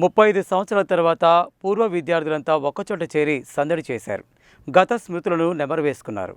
35 సంవత్సరాల తర్వాత పూర్వ విద్యార్థులంతా ఒక్కచోట చేరి సందడి చేశారు. గత స్మృతులను నెమరువేసుకున్నారు.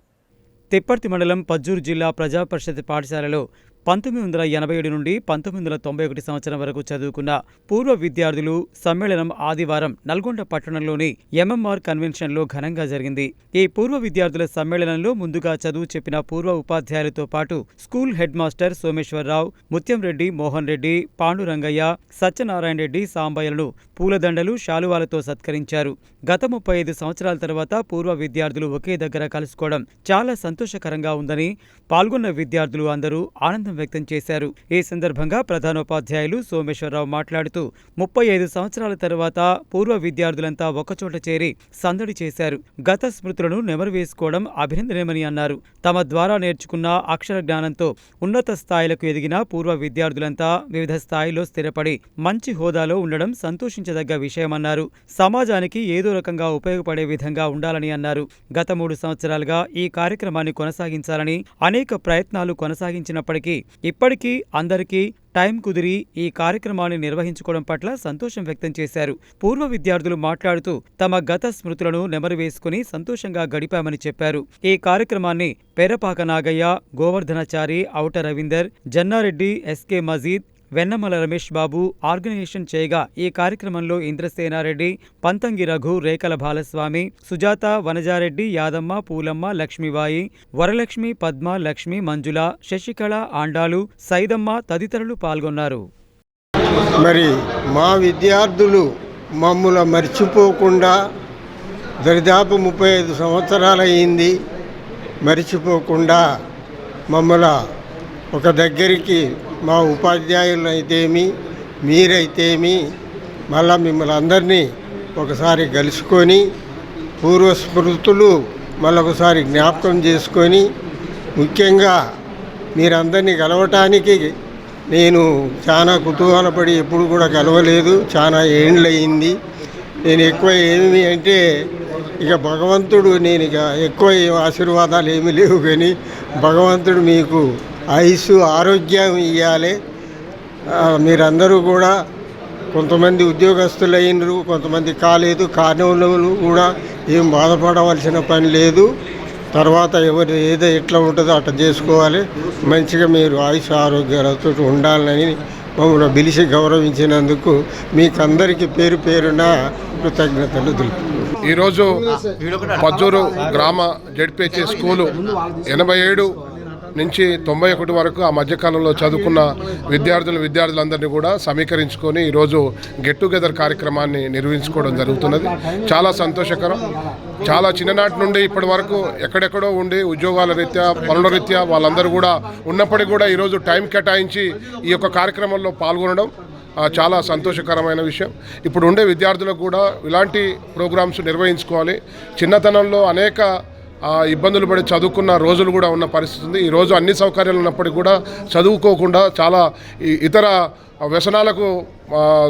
తిప్పర్తి మండలం పజ్జూరు జిల్లా ప్రజాపరిషత్ పాఠశాలలో 1987 నుండి 1991 సంవత్సరం వరకు చదువుకున్న పూర్వ విద్యార్థులు సమ్మేళనం ఆదివారం నల్గొండ పట్టణంలోని ఎంఎంఆర్ కన్వెన్షన్లో ఘనంగా జరిగింది. ఈ పూర్వ విద్యార్థుల సమ్మేళనంలో ముందుగా చదువు చెప్పిన పూర్వ ఉపాధ్యాయులతో పాటు స్కూల్ హెడ్ మాస్టర్ సోమేశ్వరరావు, ముత్యం రెడ్డి, మోహన్ రెడ్డి, పాండురంగయ్య, సత్యనారాయణ రెడ్డి, సాంబయ్యలను పూలదండలు, శాలువాలతో సత్కరించారు. గత 35 సంవత్సరాల తర్వాత పూర్వ విద్యార్థులు ఒకే దగ్గర కలుసుకోవడం చాలా సంతోషకరంగా ఉందని పాల్గొన్న విద్యార్థులు అందరూ ఆనందం వ్యక్తం చేశారు. ఈ సందర్భంగా ప్రధానోపాధ్యాయులు సోమేశ్వరరావు మాట్లాడుతూ 35 సంవత్సరాల తర్వాత పూర్వ విద్యార్థులంతా ఒకచోట చేరి సందడి చేశారు. గత స్మృతులను నెమరువేసుకోవడం అభినందనీయమని అన్నారు. తమ ద్వారా నేర్చుకున్న అక్షర జ్ఞానంతో ఉన్నత స్థాయిలకు ఎదిగిన పూర్వ విద్యార్థులంతా వివిధ స్థాయిలో స్థిరపడి మంచి హోదాలో ఉండడం సంతోషించదగ్గ విషయమన్నారు. సమాజానికి ఏదో రకంగా ఉపయోగపడే విధంగా ఉండాలని అన్నారు. గత 3 సంవత్సరాలుగా ఈ కార్యక్రమాన్ని కొనసాగించాలని అనేక ప్రయత్నాలు కొనసాగించినప్పటికీ ఇప్పటికీ అందరికీ టైం కుదిరి ఈ కార్యక్రమాన్ని నిర్వహించుకోవడం పట్ల సంతోషం వ్యక్తం చేశారు. పూర్వ విద్యార్థులు మాట్లాడుతూ తమ గత స్మృతులను నెమరువేసుకుని సంతోషంగా గడిపామని చెప్పారు. ఈ కార్యక్రమాన్ని పేరపాక నాగయ్య, గోవర్ధనాచారి, ఔట రవీందర్, జన్నారెడ్డి, ఎస్కే మజీద్, వెన్నమల రమేష్ బాబు ఆర్గనైజేషన్ చేయగా ఈ కార్యక్రమంలో ఇంద్రసేనారెడ్డి, పంతంగి రఘు, రేకల బాలస్వామి, సుజాత, వనజారెడ్డి, యాదమ్మ, పూలమ్మ, లక్ష్మీబాయి, వరలక్ష్మి, పద్మ, లక్ష్మి, మంజుల, శశికళ, ఆండాలు, సైదమ్మ తదితరులు పాల్గొన్నారు. మరి మా విద్యార్థులు మమ్ముల మర్చిపోకుండా దరిదాపు 35 సంవత్సరాలయ్యింది. మర్చిపోకుండా మమ్మల ఒక దగ్గరికి మా ఉపాధ్యాయులు అయితేమి, మీరైతేమి, మళ్ళా మిమ్మల్ని అందరినీ ఒకసారి కలుసుకొని పూర్వ స్మృతులు మళ్ళొకసారి జ్ఞాపకం చేసుకొని, ముఖ్యంగా మీరందరినీ కలవటానికి నేను చాలా కుతూహలపడి ఎప్పుడు కూడా కలవలేదు. చాలా ఏండ్లు అయింది. నేను ఎక్కువ ఏమి అంటే ఇక భగవంతుడు, నేను ఇక ఎక్కువ ఆశీర్వాదాలు ఏమీ లేవు, కానీ భగవంతుడు మీకు ఆయుస్సు ఆరోగ్యం ఇవ్వాలి. మీరందరూ కూడా కొంతమంది ఉద్యోగస్తులు అయినరు, కొంతమంది కాలేదు. కానివాళ్ళు కూడా ఏం బాధపడవలసిన పని లేదు. తర్వాత ఎవరు ఏదో ఎట్లా ఉంటుందో అట్లా చేసుకోవాలి. మంచిగా మీరు ఆయుష్ ఆరోగ్యాలతో ఉండాలని మమ్మల్ని పిలిచి గౌరవించినందుకు మీకు అందరికీ పేరు పేరున కృతజ్ఞతలు తెలుపుతున్నాను. ఈరోజు పజ్జూరు గ్రామ జెడ్పీహెచ్ స్కూలు 87 నుంచి 91 వరకు ఆ మధ్యకాలంలో చదువుకున్న విద్యార్థులందరినీ కూడా సమీకరించుకొని ఈరోజు గెట్ టుగెదర్ కార్యక్రమాన్ని నిర్వహించుకోవడం జరుగుతున్నది. చాలా సంతోషకరం. చాలా చిన్ననాటి నుండి ఇప్పటి వరకు ఎక్కడెక్కడో ఉండి ఉద్యోగాల రీత్యా, పనుల రీత్యా వాళ్ళందరూ కూడా ఉన్నప్పటికీ కూడా ఈరోజు టైం కేటాయించి ఈ యొక్క కార్యక్రమంలో పాల్గొనడం చాలా సంతోషకరమైన విషయం. ఇప్పుడు ఉండే విద్యార్థులకు కూడా ఇలాంటి ప్రోగ్రామ్స్ నిర్వహించుకోవాలి. చిన్నతనంలో అనేక ఇబ్బందులు పడి చదువుకున్న రోజులు కూడా ఉన్న పరిస్థితి ఉంది. ఈరోజు అన్ని సౌకర్యాలు ఉన్నప్పటికీ కూడా చదువుకోకుండా చాలా ఇతర వ్యసనాలకు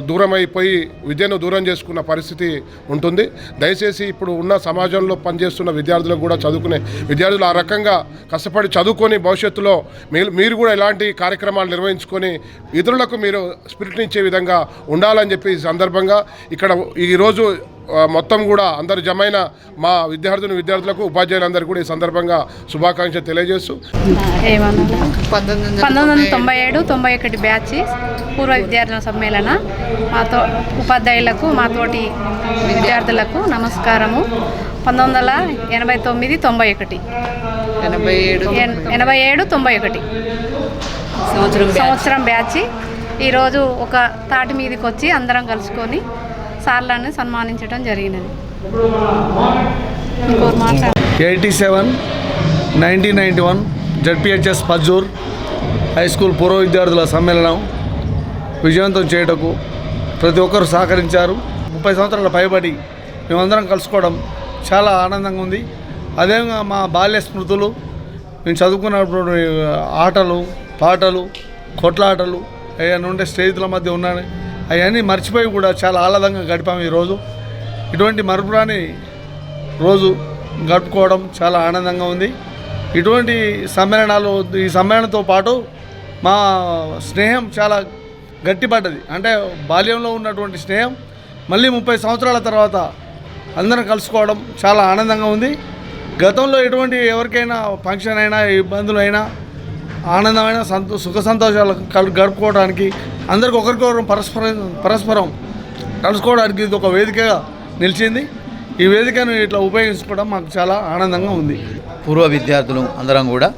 దూరమైపోయి విద్యను దూరం చేసుకున్న పరిస్థితి ఉంటుంది. దయచేసి ఇప్పుడు ఉన్న సమాజంలో పనిచేస్తున్న విద్యార్థులకు కూడా, చదువుకునే విద్యార్థులు ఆ రకంగా కష్టపడి చదువుకొని భవిష్యత్తులో మీరు కూడా ఇలాంటి కార్యక్రమాలు నిర్వహించుకొని ఇతరులకు మీరు స్పిరిట్నిచ్చే విధంగా ఉండాలని చెప్పి ఈ సందర్భంగా ఇక్కడ ఈరోజు మొత్తం కూడా అందరు జమైన మా విద్యార్థులకు ఉపాధ్యాయులందరూ కూడా ఈ సందర్భంగా శుభాకాంక్షలు తెలియజేస్తూ 1997-91 బ్యాచ్ పూర్వ విద్యార్థుల సమ్మేళన మాతో ఉపాధ్యాయులకు, మాతోటి విద్యార్థులకు నమస్కారము. 1987-91 సంవత్సరం బ్యాచ్ ఈరోజు ఒక తాటి మీదకి వచ్చి అందరం కలుసుకొని సార్లను సన్మానించడం జరిగినది. 87-1991 జెడ్పీహెచ్ఎస్ పజ్జూర్ హై స్కూల్ పూర్వ విద్యార్థుల సమ్మేళనం విజయవంతం చేయటకు ప్రతి ఒక్కరు సహకరించారు. 30 సంవత్సరాల పైబడి మేమందరం కలుసుకోవడం చాలా ఆనందంగా ఉంది. అదేవిధంగా మా బాల్య స్మృతులు, మేము చదువుకున్నప్పుడు ఆటలు, పాటలు, కొట్లాటలు అవన్నీ ఉండే స్నేహితుల మధ్య ఉన్నాయి. అవన్నీ మర్చిపోయి కూడా చాలా ఆహ్లాదంగా గడిపాము. ఈరోజు ఇటువంటి మరుపురాని రోజు గడుపుకోవడం చాలా ఆనందంగా ఉంది. ఇటువంటి సమ్మేళనాలు, ఈ సమ్మేళనంతో పాటు మా స్నేహం చాలా గట్టిపడ్డది. అంటే బాల్యంలో ఉన్నటువంటి స్నేహం మళ్ళీ 30 సంవత్సరాల తర్వాత అందరం కలుసుకోవడం చాలా ఆనందంగా ఉంది. గతంలో ఎటువంటి ఎవరికైనా ఫంక్షన్ అయినా ఇబ్బందులు అయినా ఆనందమైన సుఖ సంతోషాలు గడుపుకోవడానికి అందరికి ఒకరికొకరు పరస్పరం కలుసుకోవడానికి ఇది ఒక వేదికగా నిలిచింది. ఈ వేదికను ఇట్లా ఉపయోగించుకోవడం మాకు చాలా ఆనందంగా ఉంది. పూర్వ విద్యార్థులు అందరం కూడా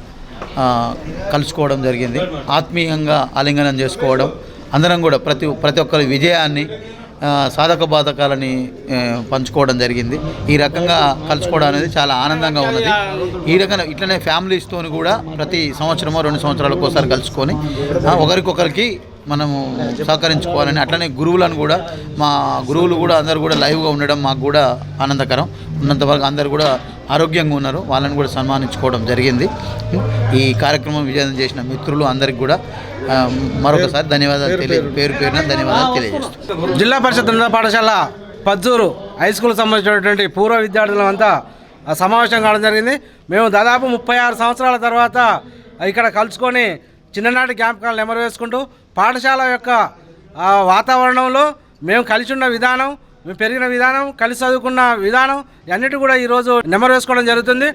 కలుసుకోవడం జరిగింది. ఆత్మీయంగా ఆలింగనం చేసుకోవడం, అందరం కూడా ప్రతి ఒక్కరి విజయాన్ని సాధక బాధకాలని పంచుకోవడం జరిగింది. ఈ రకంగా కలుసుకోవడం అనేది చాలా ఆనందంగా ఉన్నది. ఈ రకంగా ఇట్లనే ఫ్యామిలీస్తో కూడా ప్రతి సంవత్సరమో 2 సంవత్సరాలకు ఒకసారి కలుసుకొని ఒకరికొకరికి మనము సహకరించుకోవాలని, అట్లనే గురువులను కూడా మా గురువులు కూడా అందరూ కూడా లైవ్గా ఉండడం మాకు కూడా ఆనందకరం. ఉన్నంతవరకు అందరూ కూడా ఆరోగ్యంగా ఉన్నారు, వాళ్ళని కూడా సన్మానించుకోవడం జరిగింది. ఈ కార్యక్రమం విజయం చేసిన మిత్రులు అందరికీ కూడా మరొకసారి ధన్యవాదాలు పేరున ధన్యవాదాలు తెలియజేస్తాం. జిల్లా పరిషత్ ఉన్నత పాఠశాల పజ్జూరు హై స్కూల్ సంబంధించినటువంటి పూర్వ విద్యార్థులంతా సమావేశం కావడం జరిగింది. మేము దాదాపు 36 సంవత్సరాల తర్వాత ఇక్కడ కలుసుకొని చిన్ననాటి జ్ఞాపకాలు నెమరు వేసుకుంటూ పాఠశాల యొక్క వాతావరణంలో మేము కలిసి ఉన్న విధానం, మేము పెరిగిన విధానం, కలిసి చదువుకున్న విధానం అన్నిటి కూడా ఈరోజు నెమరు వేసుకోవడం జరుగుతుంది.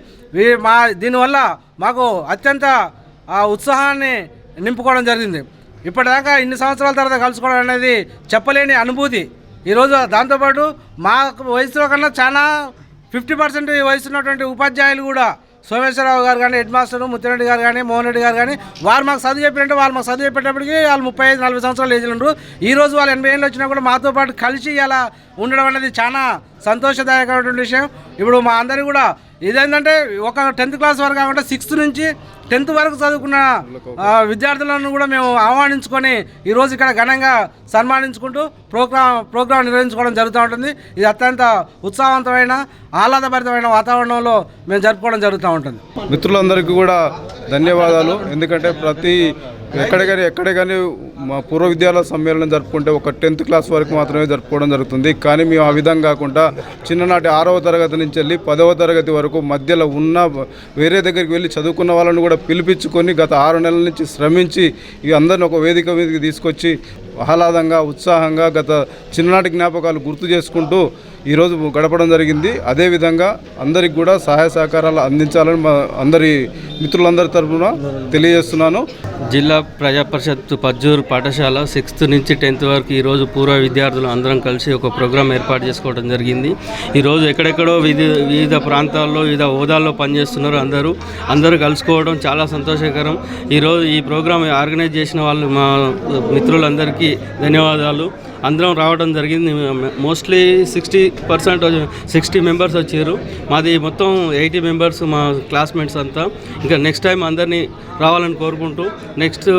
దీనివల్ల మాకు అత్యంత ఉత్సాహాన్ని నింపుకోవడం జరిగింది. ఇప్పటిదాకా ఇన్ని సంవత్సరాల తర్వాత కలుసుకోవడం అనేది చెప్పలేని అనుభూతి. ఈరోజు దాంతోపాటు మా వయసులో కన్నా చాలా 50% వయసు ఉన్నటువంటి ఉపాధ్యాయులు కూడా సోమేశ్వరరావు గారు కానీ, హెడ్ మాస్టర్ ముత్తిరెడ్డి గారు కానీ, మోహన్ రెడ్డి గారు కానీ వారు మాకు చదువు చెప్పినట్టు వాళ్ళు మాకు చదువు చెప్పేటప్పటికి వాళ్ళు 35-40 సంవత్సరాలు ఏజ్లు ఉండరు. ఈరోజు వాళ్ళు 80 ఏళ్ళు వచ్చినా కూడా మాతో పాటు కలిసి ఇలా ఉండడం అనేది చాలా సంతోషదాయకమైనటువంటి విషయం. ఇప్పుడు మా అందరూ కూడా ఇదేంటంటే ఒక 10th క్లాస్ వరకు కాకుండా 6th నుంచి 10th వరకు చదువుకున్న విద్యార్థులను కూడా మేము ఆహ్వానించుకొని ఈరోజు ఇక్కడ ఘనంగా సన్మానించుకుంటూ ప్రోగ్రాం నిర్వహించుకోవడం జరుగుతూ ఉంటుంది. ఇది అత్యంత ఉత్సాహవంతమైన ఆహ్లాదభరితమైన వాతావరణంలో మేము జరుపుకోవడం జరుగుతూ ఉంటుంది. మిత్రులందరికీ కూడా ధన్యవాదాలు. ఎందుకంటే ఎక్కడే కానీ మా పూర్వ విద్యాలయ సమ్మేళనం జరుపుకుంటే ఒక 10th క్లాస్ వరకు మాత్రమే జరుపుకోవడం జరుగుతుంది. కానీ మేము ఆ విధంగా కాకుండా చిన్ననాటి 6వ తరగతి నుంచి వెళ్ళి 10వ తరగతి వరకు మధ్యలో ఉన్న వేరే దగ్గరికి వెళ్ళి చదువుకున్న వాళ్ళని కూడా పిలిపించుకొని గత 6 నెలల నుంచి శ్రమించి ఈ అందరిని ఒక వేదిక మీదకి తీసుకొచ్చి ఆహ్లాదంగా ఉత్సాహంగా గత చిన్ననాటి జ్ఞాపకాలు గుర్తు చేసుకుంటూ ఈరోజు గడపడం జరిగింది. అదేవిధంగా అందరికి కూడా సహాయ సహకారాలు అందించాలని మా అందరి మిత్రులందరి తరఫున తెలియజేస్తున్నాను. జిల్లా ప్రజా పరిషత్ పజ్జూరు పాఠశాల 6th నుంచి 10th వరకు ఈరోజు పూర్వ విద్యార్థులు అందరం కలిసి ఒక ప్రోగ్రాం ఏర్పాటు చేసుకోవడం జరిగింది. ఈరోజు ఎక్కడెక్కడో వివిధ ప్రాంతాల్లో వివిధ హోదాల్లో పనిచేస్తున్నారు. అందరూ కలుసుకోవడం చాలా సంతోషకరం. ఈరోజు ఈ ప్రోగ్రాం ఆర్గనైజ్ చేసిన వాళ్ళు మా మిత్రులందరికీ ధన్యవాదాలు. అందరం రావడం జరిగింది. మోస్ట్లీ 60 మెంబర్స్ వచ్చారు. మాది మొత్తం 80 మెంబర్స్ మా క్లాస్మేట్స్ అంతా. ఇంకా నెక్స్ట్ టైం అందరినీ రావాలని కోరుకుంటూ నెక్స్ట్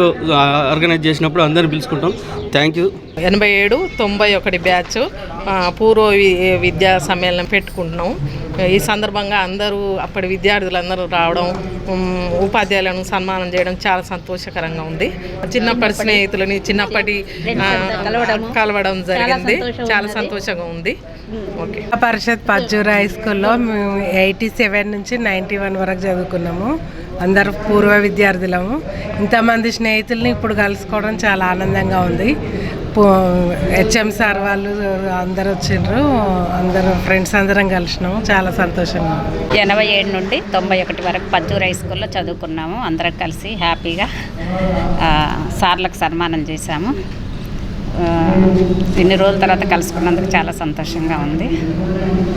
ఆర్గనైజ్ చేసినప్పుడు అందరిని పిలుచుకుంటాం. Thank you. 87-91 బ్యాచ్ పూర్వ విద్యా సమ్మేళనం పెట్టుకుంటున్నాం. ఈ సందర్భంగా అప్పటి విద్యార్థులందరూ రావడం, ఉపాధ్యాయులను సన్మానం చేయడం చాలా సంతోషకరంగా ఉంది. చిన్నప్పటి స్నేహితులని కలవడం జరిగింది. చాలా సంతోషంగా ఉంది. ఓకే. పరిషత్ పజ్జూరు హై స్కూల్లో మేము 87 నుంచి 91 వరకు చదువుకున్నాము. అందరు పూర్వ విద్యార్థులము. ఇంతమంది స్నేహితుల్ని ఇప్పుడు కలుసుకోవడం చాలా ఆనందంగా ఉంది. హెచ్ఎం సార్ వాళ్ళు అందరు వచ్చిండ్రు. అందరూ ఫ్రెండ్స్ అందరం కలిసినాము. చాలా సంతోషంగా. 87 నుండి 91 వరకు పజ్జూరు హై స్కూల్లో చదువుకున్నాము. అందరం కలిసి హ్యాపీగా సార్లకు సన్మానం చేశాము. ఇన్ని రోజుల తర్వాత కలుసుకున్నందుకు చాలా సంతోషంగా ఉంది.